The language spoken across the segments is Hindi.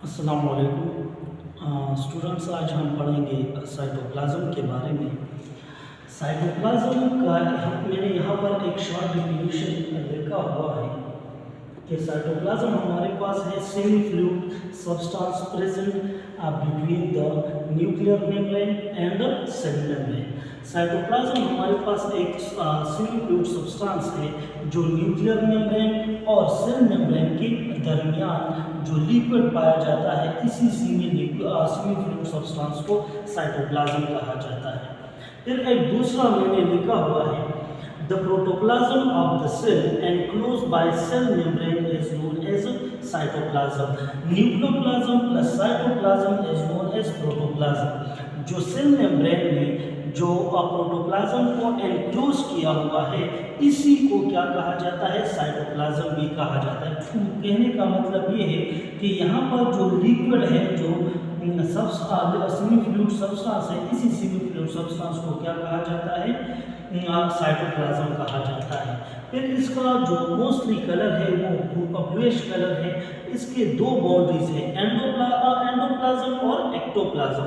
अस्सलाम वालेकुम स्टूडेंट्स। आज हम पढ़ेंगे साइटोप्लाज्म के बारे में। साइटोप्लाज्म का मैंने यहाँ पर एक शॉर्ट डेफिनेशन लिखा हुआ है कि साइटोप्लाज्म हमारे पास है semi fluid substance present between the nuclear membrane and cell membrane. Cytoplasm हमारे पास एक सेमी फ्लूइड सब्सटेंस है जो न्यूक्लियर मेम्ब्रेन और सेल मेम्ब्रेन के दरमियान जो लिक्विड पाया जाता है, इसी सेमी फ्लूइड सब्सटेंस को साइटोप्लाज्म कहा जाता है। फिर एक दूसरा मैंने लिखा हुआ है, the protoplasm of the cell enclosed by cell membrane is known as cytoplasm. Nucleoplasm plus cytoplasm is known as protoplasm. जो सेल मेम्ब्रेन में जो प्रोटोप्लाज्म को एनक्लोज किया हुआ है, इसी को क्या कहा जाता है? साइटोप्लाज्म भी कहा जाता है। कहने का मतलब ये है कि यहाँ पर जो लिक्विड है, जो सेमी फ्लूइड सब्सटेंस है, इसी सेमी फ्लूइड सब्सटेंस को क्या कहा जाता है? साइटोप्लाज्म कहा जाता है। फिर इसका जो मोस्टली कलर है वो ब्लूइश कलर है। इसके दो बाउंड्रीज है, एंडोप्लाज्म और एक्टोप्लाज्म।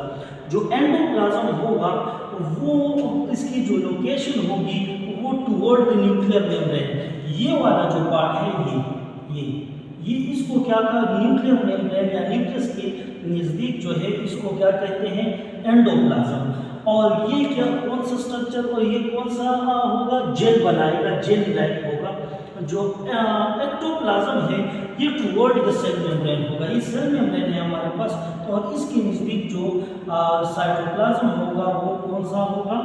जो एंडोप्लाज्म होगा वो इसकी जो लोकेशन होगी वो टुवर्ड द न्यूक्लियर मेम्ब्रेन। ये वाला जो पार्ट है ये इसको क्या कहा? न्यूक्लियर मेम्ब्रेन या न्यूक्लियस के नज़दीक जो है इसको क्या कहते हैं? एंडोप्लाज्म। और ये क्या कौन सा स्ट्रक्चर और ये कौन सा होगा? जेल बनाएगा, जेल लाइक होगा। जो एक्टोप्लाज्म है ये टुवर्ड द सेल मेम्ब्रेन होगा। ये सेल मेम्ब्रेन है हमारे पास, और इसके नज़दीक जो साइटोप्लाज्म होगा वो कौन सा होगा?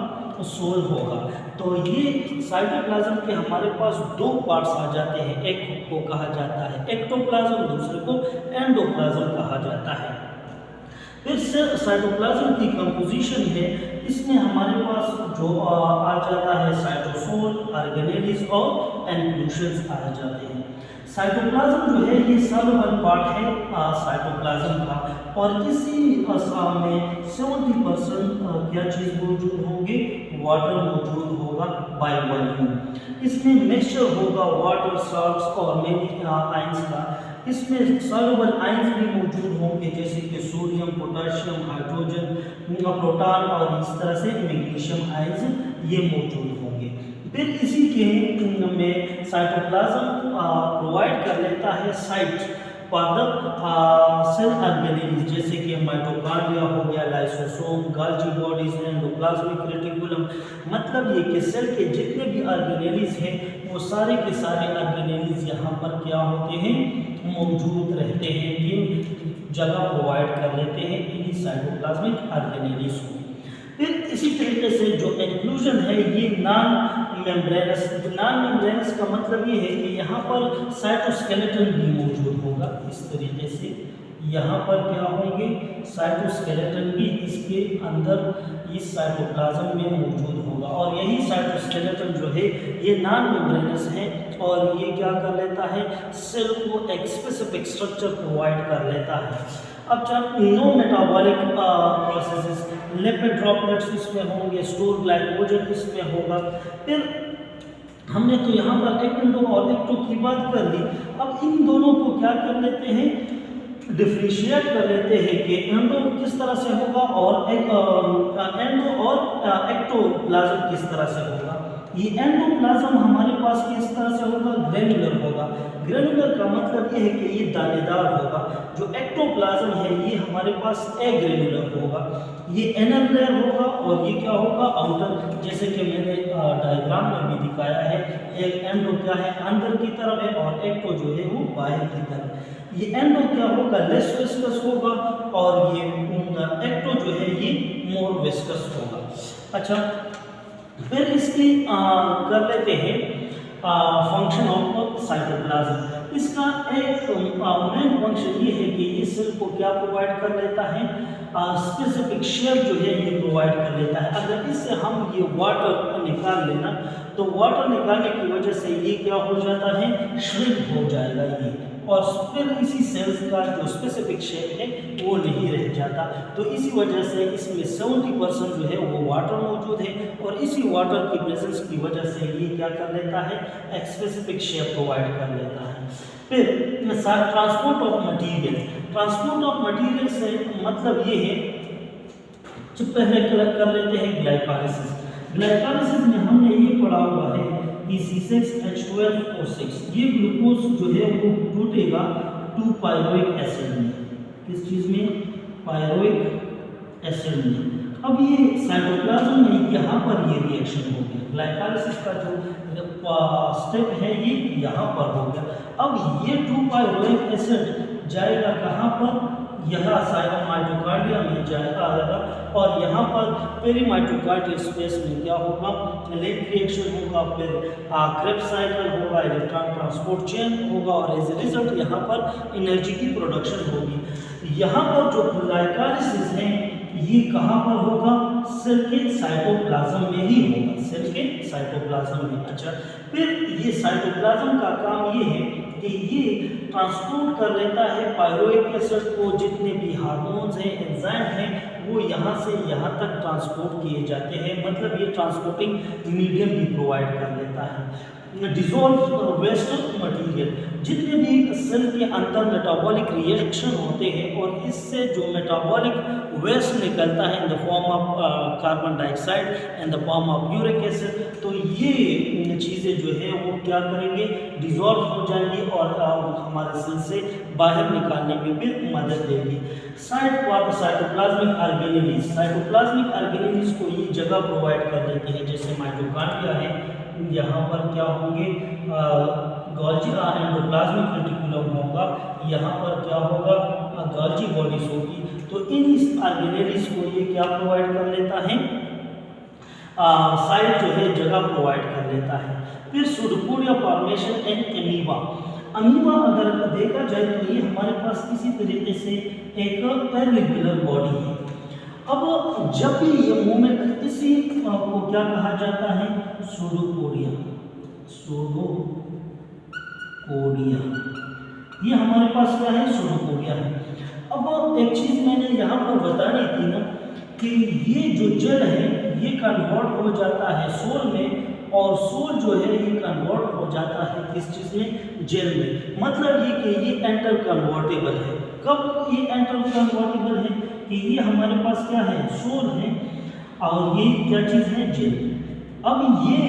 सोल होगा। तो ये साइटोप्लाज्म के हमारे पास दो पार्ट्स आ जाते हैं, एक को कहा जाता है एक्टोप्लाज्म, दूसरे को एंडोप्लाज्म कहा जाता है। फिर से साइटोप्लाज्म की कंपोजिशन है, इसमें हमारे पास जो आ जाता है साइटोसोल, ऑर्गेनेलिज और एन्क्लूशंस आ जाते हैं। साइटोप्लाज्म जो है ये सॉल्युबल पार्ट है साइटोप्लाज्म का, और इसी में 70% क्या चीज़ मौजूद होंगे? वाटर मौजूद होगा बाय वॉल्यूम। इसमें मिक्सचर होगा वाटर, सॉल्ट्स और मेनी आयंस का। इसमें सॉल्युबल आयंस भी मौजूद होंगे, जैसे कि सोडियम, पोटेशियम, हाइड्रोजन, प्रोटॉन और इस तरह से मैग्नीशियम आयंस ये मौजूद होंगे। फिर इसी के में साइटोप्लाज्म प्रोवाइड कर लेता है site for the cell organelles, जैसे कि माइटोकॉन्ड्रिया हो गया, lysosome, Golgi bodies, endoplasmic reticulum. मतलब ये कि सेल के जितने भी ऑर्गेनेल्स हैं वो सारे के सारे ऑर्गेनेल्स यहाँ पर क्या होते हैं? मौजूद रहते हैं। ये जगह प्रोवाइड कर लेते हैं इन्हीं साइटोप्लाज्मिक ऑर्गेनेल्स को। फिर इसी तरीके से जो इंक्लूजन है ये नॉन मेम्ब्रेनस का मतलब ये है कि यहाँ पर साइटोस्केलेटन भी मौजूद होगा। इस तरीके से यहाँ पर क्या होंगे? साइटोस्केलेटन भी इसके अंदर इस साइटोप्लाज्म में मौजूद होगा, और यही साइटोस्केलेटन जो है ये नॉन मेम्ब्रेनस है, और ये क्या कर लेता है? सेल को एक स्पेसिफिक स्ट्रक्चर प्रोवाइड कर लेता है। अब जब no metabolic processes, lipid droplets इसमें होंगे, स्टोर ग्लाइकोजन इसमें होगा। फिर हमने तो यहाँ पर एंडो और एक्टो की बात कर ली। अब इन दोनों को क्या कर लेते हैं? डिफ्रेंशिएट कर लेते हैं कि एंडो किस तरह से होगा और एंडो और एक्टोप्लाज्म किस तरह से होगा। ये एंडोप्लाज्म हमारे पास किस तरह से होगा? ग्रेनुलर होगा। ग्रेनुलर का मतलब ये है कि ये दानेदार होगा। जो एक्टोप्लाज्म है ये हमारे पास एग्रेनुलर होगा। ये इनर लेयर होगा और ये क्या होगा? आउटर। जैसे कि मैंने डायग्राम में भी दिखाया है, एक एंडो क्या है? अंदर की तरफ है, और एक्टो जो है वो बाहर की तरफ। ये एंडो क्या होगा? लेस विस्कस होगा, और ये एक्टो जो है ये मोर विस्कस होगा। अच्छा, फिर इसकी कर लेते हैं फंक्शन ऑफ साइटोप्लाज्म। इसका एक मेन फंक्शन ये है कि ये सेल को क्या प्रोवाइड कर लेता है? स्पेसिफिक शेप जो है ये प्रोवाइड कर लेता है। अगर इससे हम ये वाटर निकाल लेना, तो वाटर निकालने की वजह से ये क्या हो जाता है? श्रिंक हो जाएगा ये, और फिर इसी सेल्स का जो स्पेसिफिक शेप है वो नहीं रह जाता। तो इसी वजह से इसमें 70% जो है वो वाटर मौजूद है, और इसी वाटर की प्रेजेंस की वजह से ये क्या कर लेता है? एक स्पेसिफिक शेप प्रोवाइड कर लेता है। फिर transport of material, transport of material से मतलब ये है, जो पहले कर लेते हैं ग्लाइकोलाइसिस। ग्लाइकोलाइसिस में हमने ये पढ़ा हुआ है कि C6H12O6, ये ग्लूकोज जो है वो टूटेगा 2-पायरोइक एसिड में। किस चीज़ में? पायरोइक एसिड में। अब ये साइटोप्लाज्म में यहाँ पर ये रिएक्शन हो गया, ग्लाइकोलाइसिस का जो स्टेप है ये यहाँ पर हो गया। अब ये 2-पायरोइक एसिड जाएगा कहाँ पर? यहाँ माइटोकॉन्ड्रिया में जाएगा और यहाँ पर पेरीमाइटोकॉन्ड्रियल स्पेस में क्या होगा? लेट रिएक्शन होगा, फिर क्रेब्स साइकिल होगा, इलेक्ट्रॉन ट्रांसपोर्ट चेन होगा और एज ए रिजल्ट यहाँ पर एनर्जी की प्रोडक्शन होगी। यहाँ पर जो ग्लाइकोलाइसिस है ये कहाँ पर होगा? सेल के साइटोप्लाज्म में ही होगा, सेल के साइटोप्लाज्म में। अच्छा, फिर ये साइटोप्लाज्म का काम ये है कि ये ट्रांसपोर्ट कर लेता है पायरोइक एसिड को, जितने भी हार्मोन्स हैं, एंजाइम हैं, वो यहाँ से यहाँ तक ट्रांसपोर्ट किए जाते हैं। मतलब ये ट्रांसपोर्टिंग मीडियम भी प्रोवाइड कर लेता है। डिसॉल्व वेस्ट मटेरियल, जितने भी सेल के अंदर मेटाबॉलिक रिएक्शन होते हैं और इससे जो मेटाबॉलिक वेस्ट निकलता है in the form of carbon dioxide and the form of uric acid, तो ये चीज़ें जो है वो क्या करेंगे? डिसॉल्व हो जाएंगी और हमारे सेल से बाहर निकालने में भी मदद देगी। साइटोप्लाज्मिक ऑर्गेनेलीज, साइटोप्लाज्मिक ऑर्गेनेलीज को ये जगह प्रोवाइड कर देती है, जैसे माइटोकॉन्ड्रिया है, यहाँ पर क्या होंगे? गोल्जी एंडोप्लाज्मिक रेटिकुलम होगा, यहाँ पर क्या होगा? गोल्जी बॉडीज होगी। तो इन ऑर्गेनेलीज को ये क्या प्रोवाइड कर लेता है? साइट जो है जगह प्रोवाइड कर लेता है। फिर pseudopodia formation and amoeba, amoeba अगर देखा जाए तो ये हमारे पास किसी तरीके से एक इर्रेगुलर बॉडी है। अब जब भी ये मूवमेंट, इसी को क्या कहा जाता है? सूडोपोडिया, सूडोपोडिया, ये हमारे पास क्या है? सूडोपोडिया है। अब एक चीज़ मैंने यहाँ पर बतानी थी ना कि ये जो जेल है ये कन्वर्ट हो जाता है सोल में, और सोल जो है ये कन्वर्ट हो जाता है किस चीज़ में? जेल में। मतलब ये कि ये एंटर कन्वर्टेबल है। कब ये एंटर कन्वर्टेबल है? कि ये हमारे पास क्या है? सोल है, और ये क्या चीज़ है? जेल। अब ये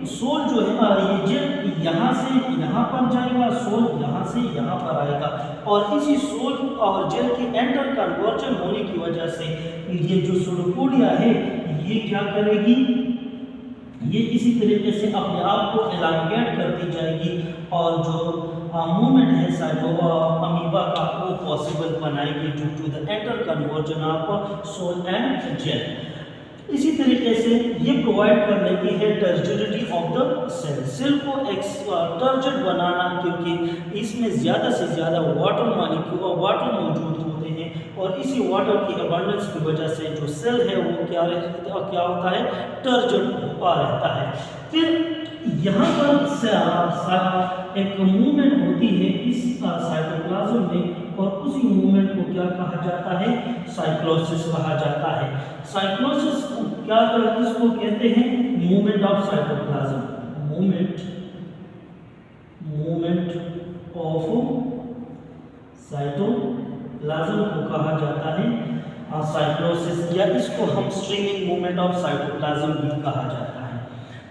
सोल जो है ये जेल यहाँ से यहाँ पर जाएगा, सोल यहाँ से यहाँ पर आएगा, और इसी सोल और जेल के एंटर कन्वर्जन होने की वजह से ये जो सूडोपोडिया है ये क्या करेगी? ये इसी तरीके से अपने आप को एलांगेट करती जाएगी और जो मूवमेंट है साइटो अमीबा का वो पॉसिबल बनाएगी due to the interconversion of sol and gel. इसी तरीके से ये प्रोवाइड कर लेती है turgidity of the cell, cell को टर्जिड बनाना, क्योंकि इसमें ज़्यादा से ज़्यादा वाटर मौजूद होते हैं और इसी वाटर की अबंडेंस की वजह से जो सेल है वो क्या होता है? टर्जिड होता रहता है। फिर यहाँ पर एक मूवमेंट होती है इस साइटोप्लाज्म में, और उसी मूवमेंट को क्या कहा जाता है? साइक्लोसिस कहा जाता है। साइक्लोसिस क्या इसको कहते हैं? Movement of cytoplasm, movement of cytoplasm को कहा जाता है साइक्लोसिस, या इसको हम स्ट्रीमिंग मूवमेंट ऑफ साइटोप्लाज्म भी कहा जाता है।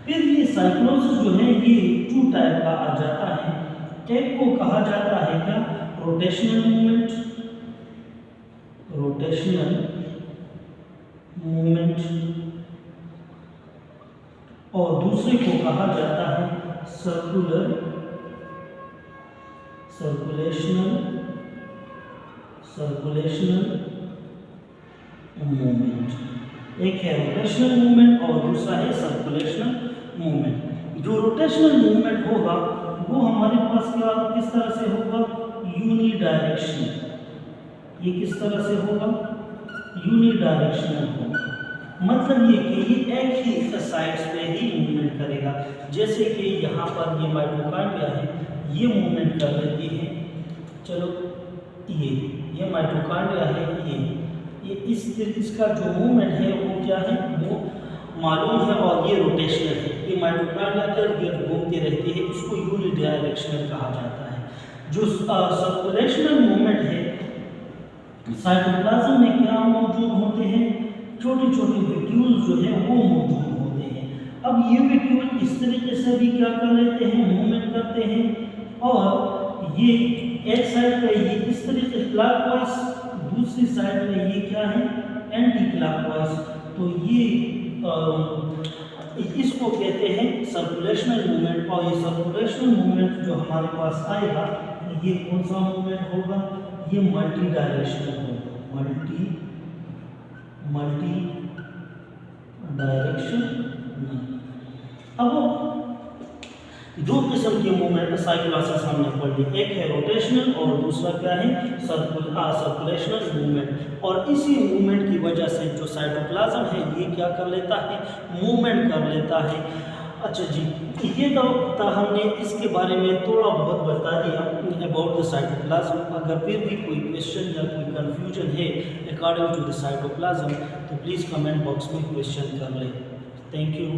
फिर ये साइक्लोसिस जो है ये 2 टाइप का आ जाता है। एक को कहा जाता है क्या? रोटेशनल मूवमेंट, और दूसरे को कहा जाता है सर्कुलेशनल मूवमेंट। एक है रोटेशनल मूवमेंट और दूसरा है सर्कुलेशनल मूवमेंट। जो रोटेशनल मूवमेंट होगा वो हमारे पास किस तरह से होगा? यूनिडायरेक्शनल। ये किस तरह से होगा? यूनिडायरेक्शनल होगा। मतलब ये कि ये एक ही साइड्स पे ही मूवमेंट करेगा। जैसे कि यहाँ पर ये माइटोकॉन्ड्रिया है, ये मूवमेंट कर लेती है। चलो ये माइटोकॉन्ड्रिया है, ये इसका जो मूवमेंट है वो क्या है? वो मालूम है, और ये रोटेशनल है। ये माइटोकॉन्ड्रिया इर्द गिर्द घूमती रहती है, इसको यूनिडायरेक्शनल कहा जाता है। जो सर्कुलेशनल मूवमेंट है, साइटोप्लाज्म में क्या मौजूद होते हैं, छोटे छोटे वेक्यूल जो है वो मौजूद होते हैं। अब ये वेक्यूल इस तरीके से भी क्या कर लेते हैं, मूवमेंट करते हैं, और ये एक साइड पे ये इस तरीके से क्लॉकवाइज, दूसरी साइड में ये क्या है, एंटी क्लॉकवाइज। तो ये इसको कहते हैं सर्कुलेशनल मूवमेंट। और ये सर्कुलेशनल मूवमेंट जो हमारे पास आएगा, ये कौन सा मूवमेंट होगा, ये मल्टी डायरेक्शनल होगा, मल्टी डायरेक्शनल। अब दो किस्म के मूवमेंट साइक्लोसिस हमने पढ़ ली, एक है रोटेशनल और दूसरा क्या है, सर्कुलेशनल मूवमेंट। और इसी मूवमेंट की वजह से जो साइटोप्लाज्म है ये क्या कर लेता है, मूवमेंट कर लेता है। अच्छा जी, ये तो हमने इसके बारे में थोड़ा बहुत बता दिया अबाउट द साइटोप्लाज्म। अगर फिर भी कोई क्वेश्चन या कोई कंफ्यूजन है अकॉर्डिंग टू द साइटोप्लाज्म तो प्लीज़ कमेंट बॉक्स में क्वेश्चन कर लें। Thank you.